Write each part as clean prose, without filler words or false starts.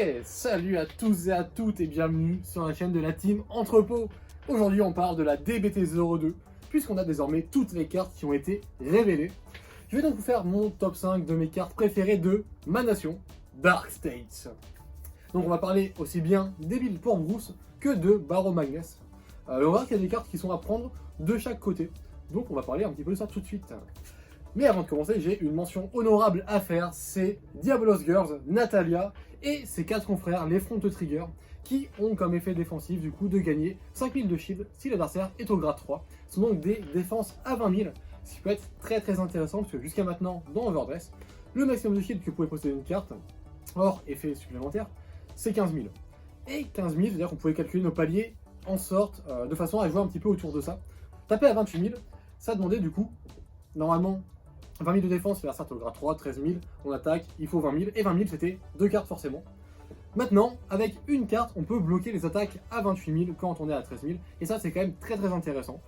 Et salut à tous et à toutes et bienvenue sur la chaîne de la team Entrepôt. Aujourd'hui on parle de la DBT02 puisqu'on a désormais toutes les cartes qui ont été révélées. Je vais donc vous faire mon top 5 de mes cartes préférées de ma nation, Dark States. Donc on va parler aussi bien des builds pour Bruce que de Barrow Magnus. On va voir qu'il y a des cartes qui sont à prendre de chaque côté. Donc on va parler un petit peu de ça tout de suite. Mais avant de commencer, j'ai une mention honorable à faire, c'est Diabolos Girls, Natalia et ses 4 confrères, les Front Trigger, qui ont comme effet défensif du coup de gagner 5000 de shield si l'adversaire est au grade 3. Ce sont donc des défenses à 20 000, ce qui peut être très intéressant parce que jusqu'à maintenant, dans Overdress, le maximum de shield que pouvait posséder une carte, hors effet supplémentaire, c'est 15 000. Et 15 000, c'est-à-dire qu'on pouvait calculer nos paliers en sorte, de façon à jouer un petit peu autour de ça. Taper à 28 000, ça demandait du coup, normalement, 20 000 de défense, l'adversaire est au grade 3, 13 000, on attaque, il faut 20 000, et 20 000 c'était 2 cartes forcément. Maintenant, avec une carte, on peut bloquer les attaques à 28 000 quand on est à 13 000, et ça c'est quand même très intéressant.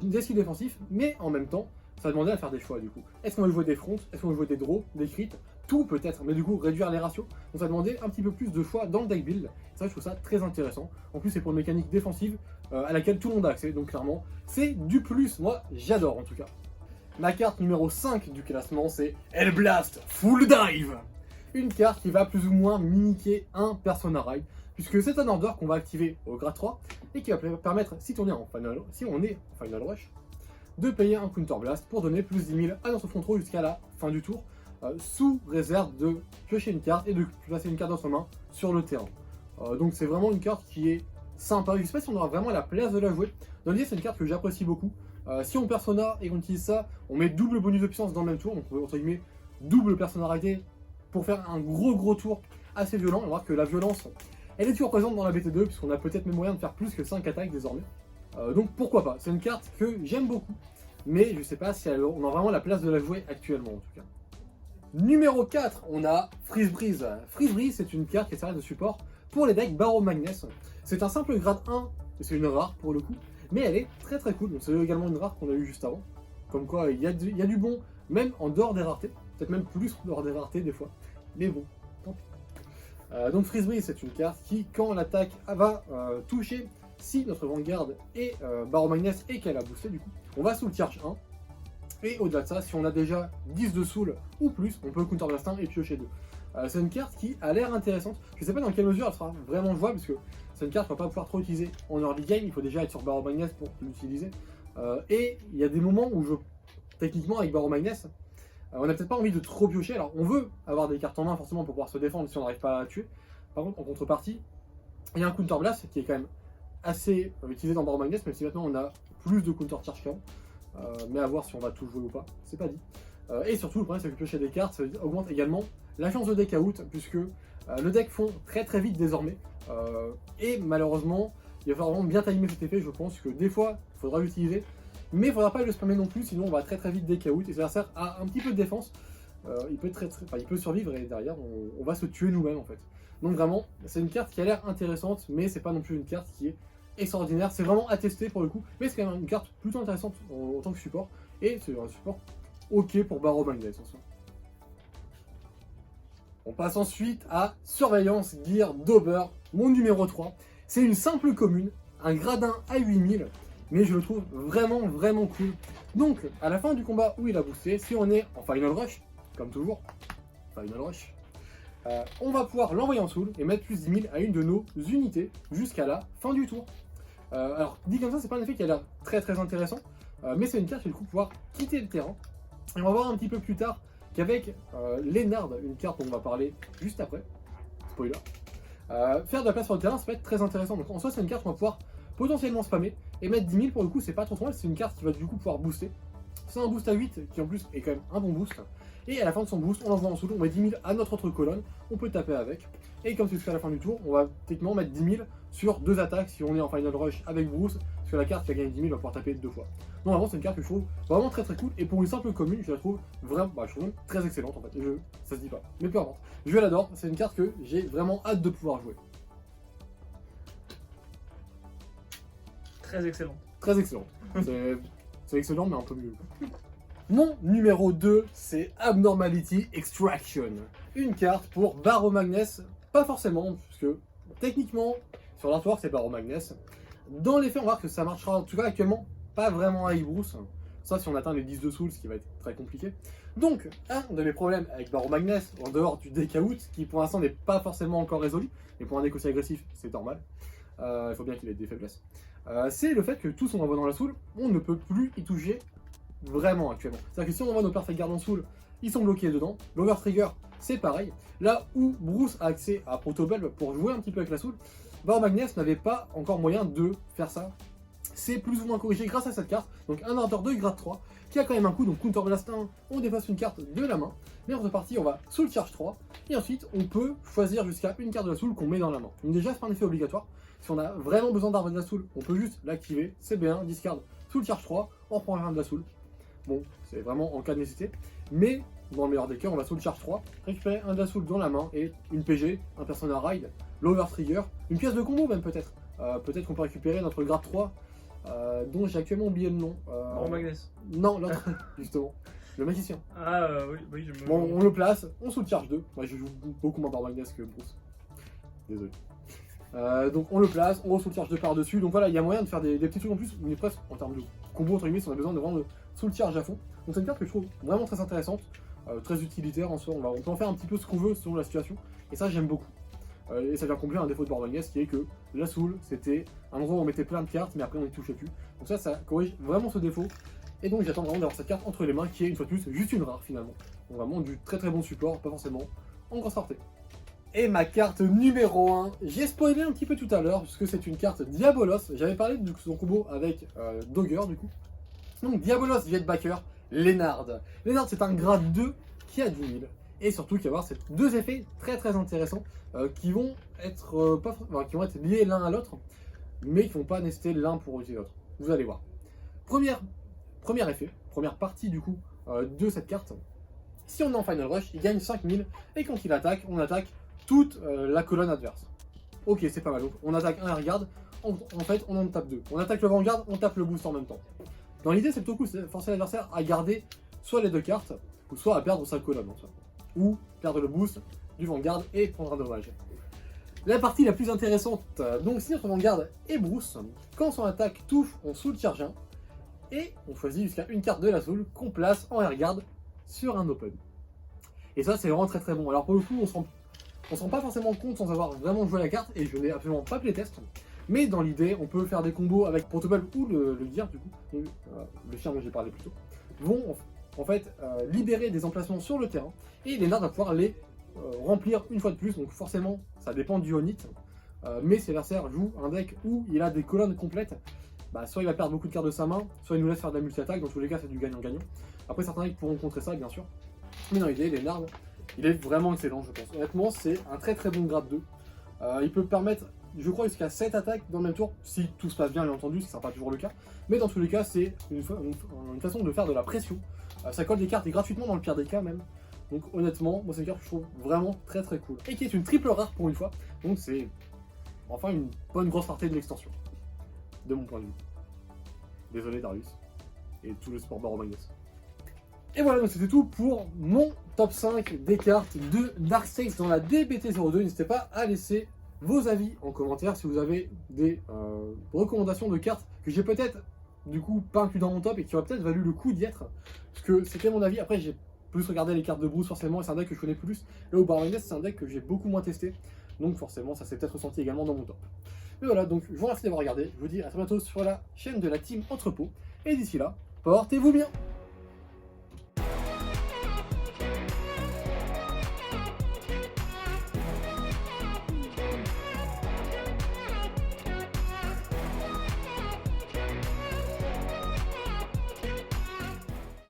Des skills défensifs, mais en même temps, ça demandait à faire des choix du coup. Est-ce qu'on veut jouer des fronts, est-ce qu'on veut jouer des draws, des crits, tout peut-être, mais du coup réduire les ratios, donc ça demandait un petit peu plus de choix dans le deck build, ça je trouve ça très intéressant. En plus c'est pour une mécanique défensive à laquelle tout le monde a accès, donc clairement c'est du plus, moi j'adore en tout cas. Ma carte numéro 5 du classement, c'est Hellblast Full Dive. Une carte qui va plus ou moins mimiquer un Persona Ride, puisque c'est un order qu'on va activer au grade 3 et qui va permettre, si on est en Final Rush, de payer un Counter Blast pour donner plus 10 000 à notre front row jusqu'à la fin du tour, sous réserve de piocher une carte et de placer une carte dans sa main sur le terrain. Donc c'est vraiment une carte qui est sympa. Je ne sais pas si on aura vraiment la place de la jouer. Dans l'idée, c'est une carte que j'apprécie beaucoup. Si on Persona et qu'on utilise ça, on met double bonus de puissance dans le même tour, donc on peut entre guillemets double personnalité pour faire un gros tour assez violent. On va voir que la violence, elle est toujours présente dans la BT2, puisqu'on a peut-être même moyen de faire plus que 5 attaques désormais. Donc pourquoi pas, c'est une carte que j'aime beaucoup, mais je sais pas si on a vraiment la place de la jouer actuellement en tout cas. Numéro 4, on a Freeze Breeze. Freeze Breeze, c'est une carte qui sert de support pour les decks Barrow Magnus. C'est un simple grade 1, c'est une rare pour le coup, mais elle est très cool. Donc c'est également une rare qu'on a eu juste avant. Comme quoi, il y a du bon, même en dehors des raretés. Peut-être même plus en dehors des raretés des fois. Mais bon, tant pis. Donc Freeze Breeze, c'est une carte qui, quand l'attaque va toucher, si notre Vanguard est Barrow Magnus et qu'elle a boosté du coup, on va soul charge 1. Et au-delà de ça, si on a déjà 10 de soul ou plus, on peut Counter Blast 1 et piocher 2. C'est une carte qui a l'air intéressante. Je ne sais pas dans quelle mesure elle sera vraiment jouable, parce que c'est une carte qu'on va pas pouvoir trop utiliser en early game. Il faut déjà être sur Barrow Magnus pour l'utiliser. Et il y a des moments où techniquement avec Barrow Magnus, on n'a peut-être pas envie de trop piocher. Alors on veut avoir des cartes en main forcément pour pouvoir se défendre si on n'arrive pas à tuer. Par contre, en contrepartie, il y a un Counter Blast qui est quand même assez utilisé dans Barrow Magnus, même si maintenant on a plus de Counter Charge qu'avant. Mais à voir si on va tout jouer ou pas, c'est pas dit. Et surtout, le problème c'est que piocher des cartes, ça augmente également la chance de deck out, puisque le deck fond très vite désormais. Et malheureusement, il va falloir vraiment bien timer cet effet, je pense que des fois, il faudra l'utiliser. Mais il ne faudra pas le spammer non plus, sinon on va très vite deck out. Et ça sert à un petit peu de défense. Il peut survivre et derrière, on va se tuer nous-mêmes en fait. Donc vraiment, c'est une carte qui a l'air intéressante, mais c'est pas non plus une carte qui est extraordinaire, c'est vraiment à tester pour le coup, mais c'est quand même une carte plutôt intéressante en tant que support, et c'est un support ok pour Barrow Magnus en soi. On passe ensuite à Surveillance Gear Dauber, mon numéro 3. C'est une simple commune, un gradin à 8000, mais je le trouve vraiment cool. Donc, à la fin du combat où il a boosté, si on est en Final Rush, comme toujours, Final Rush, on va pouvoir l'envoyer en soul et mettre plus 10 000 à une de nos unités jusqu'à la fin du tour. Alors, dit comme ça, c'est pas un effet qui a l'air très intéressant, mais c'est une carte qui va du coup pouvoir quitter le terrain. Et on va voir un petit peu plus tard qu'avec Lénard, une carte dont on va parler juste après, spoiler, faire de la place sur le terrain, ça peut être très intéressant. Donc en soi, c'est une carte qu'on va pouvoir potentiellement spammer et mettre 10 000 pour le coup, c'est pas trop mal, c'est une carte qui va du coup pouvoir booster. C'est un boost à 8 qui en plus est quand même un bon boost. Et à la fin de son boost, on l'envoie en solo, on met 10 000 à notre autre colonne, on peut taper avec. Et comme c'est jusqu'à la fin du tour, on va techniquement mettre 10 000 sur 2 attaques si on est en Final Rush avec Bruce, parce que la carte qui a gagné 10 000 va pouvoir taper 2 fois. Donc vraiment, c'est une carte que je trouve vraiment très cool, et pour une simple commune, je la trouve vraiment, très excellente en fait. Ça se dit pas, mais peu importe. Je l'adore, c'est une carte que j'ai vraiment hâte de pouvoir jouer. Très excellente. Très excellente. C'est excellent, mais un peu mieux. Mon numéro 2, c'est Abnormality Extraction. Une carte pour Barrow Magnus Pas forcément, puisque techniquement, sur l'artwork c'est Barrow Magnus. Dans les faits, on va voir que ça marchera, en tout cas actuellement, pas vraiment avec Bruce. Ça, si on atteint les 10 de soul, ce qui va être très compliqué. Donc, un de mes problèmes avec Barrow Magnus, en dehors du deck out, qui pour l'instant n'est pas forcément encore résolu, mais pour un deck aussi agressif, c'est normal. Il faut bien qu'il ait des faiblesses. C'est le fait que tout ce qu'on envoie dans la soul, on ne peut plus y toucher vraiment actuellement. C'est-à-dire que si on envoie nos Perfect Guard en soul, ils sont bloqués dedans. L'Overtrigger, c'est pareil. Là où Bruce a accès à Protobulb pour jouer un petit peu avec la soul, Barrow Magnus n'avait pas encore moyen de faire ça. C'est plus ou moins corrigé grâce à cette carte, donc un ardeur de grade 3, qui a quand même un coup, donc Counter Blast 1, on dépasse une carte de la main, mais en repartie on va Soul Charge 3, et ensuite on peut choisir jusqu'à une carte de la soul qu'on met dans la main. Donc déjà c'est pas un effet obligatoire, si on a vraiment besoin d'arbre de la soul, on peut juste l'activer, c'est bien, discard, Soul Charge 3, on reprend un de la soul. Bon, c'est vraiment en cas de nécessité, mais dans le meilleur des cas, on va Soul Charge 3, récupérer un de la soul dans la main, et une PG, un Persona Ride, l'Overtrigger, une pièce de combo même peut-être. Peut-être qu'on peut récupérer notre grade 3, dont j'ai actuellement oublié le nom. Barrow Magnus. Non, l'autre, justement. Le magicien. Ah oui, je me... Bon, on le place, on Soul Charge 2. Moi, je joue beaucoup moins Barrow Magnus que Bruce. Désolé. Donc, on le place, on Soul Charge 2 par-dessus. Donc voilà, il y a moyen de faire des petits trucs en plus. On est presque en termes de combo, entre guillemets, si on a besoin de vraiment Soul Charge à fond. Donc, c'est une carte que je trouve vraiment très intéressante, très utilitaire en soi. On peut en faire un petit peu ce qu'on veut selon la situation. Et ça, j'aime beaucoup. Et ça vient combler un défaut de Barrow Magnus qui est que la soul, c'était un endroit où on mettait plein de cartes, mais après on n'y touchait plus. Donc ça corrige vraiment ce défaut. Et donc j'attends vraiment d'avoir cette carte entre les mains qui est une fois de plus juste une rare finalement. Donc vraiment du très très bon support, pas forcément en grosse rareté. Et ma carte numéro 1, j'ai spoilé un petit peu tout à l'heure, puisque c'est une carte Diabolos. J'avais parlé de son combo avec Dogger du coup. Donc Diabolos Jetbacker, Lénard. Lénard c'est un grade 2 qui a 10 000. Et surtout qui va avoir ces deux effets très très intéressants qui vont être liés l'un à l'autre, mais qui ne vont pas nécessiter l'un pour utiliser l'autre. Vous allez voir. Premier effet, première partie du coup de cette carte. Si on est en Final Rush, il gagne 5000 et quand il attaque, on attaque toute la colonne adverse. Ok, c'est pas mal. Donc on attaque un Vanguard, en fait on en tape deux. On attaque le Vanguard, on tape le boost en même temps. Dans l'idée, c'est plutôt cool, c'est forcer l'adversaire à garder soit les deux cartes, ou soit à perdre sa colonne en soi. Ou perdre le boost du Vanguard et prendre un dommage. La partie la plus intéressante, donc si notre Vanguard est Bruce, quand son attaque touche, on Soul Charge 1, et on choisit jusqu'à une carte de la soul qu'on place en rearguard sur un open. Et ça c'est vraiment très très bon. Alors pour le coup, on se rend pas forcément compte sans avoir vraiment joué la carte, et je n'ai absolument pas playtest, mais dans l'idée, on peut faire des combos avec Protobulb ou le Gear du coup, le chien dont j'ai parlé plus tôt, vont en fait libérer des emplacements sur le terrain, et Lénard va pouvoir les remplir une fois de plus, donc forcément ça dépend du Onit, mais si l'adversaire joue un deck où il a des colonnes complètes, bah, soit il va perdre beaucoup de cartes de sa main, soit il nous laisse faire de la multi-attaque, dans tous les cas c'est du gagnant-gagnant. Après certains decks pourront contrer ça bien sûr, mais dans l'idée Lénard, il est vraiment excellent je pense. Honnêtement c'est un très très bon grade 2, il peut permettre je crois jusqu'à 7 attaques dans le même tour, si tout se passe bien bien entendu, ce ne sera pas toujours le cas, mais dans tous les cas c'est une façon de faire de la pression, ça colle des cartes et gratuitement dans le pire des cas même. Donc honnêtement, moi c'est une carte que je trouve vraiment très très cool. Et qui est une triple rare pour une fois. Donc c'est enfin une bonne grosse partie de l'extension. De mon point de vue. Désolé Darius. Et tout le sport Barrow Magnus. Et voilà, donc c'était tout pour mon top 5 des cartes de Darkseid dans la DBT02. N'hésitez pas à laisser vos avis en commentaire si vous avez des recommandations de cartes que j'ai peut-être du coup pas inclus dans mon top et qui auraient peut-être valu le coup d'y être. Parce que c'était mon avis. Après j'ai plus regarder les cartes de Bruce forcément, et c'est un deck que je connais plus. Là où Barrow Magnus c'est un deck que j'ai beaucoup moins testé, donc forcément ça s'est peut-être ressenti également dans mon top. Mais voilà, donc je vous remercie d'avoir regardé, je vous dis à très bientôt sur la chaîne de la team Entrepôt, et d'ici là, portez-vous bien.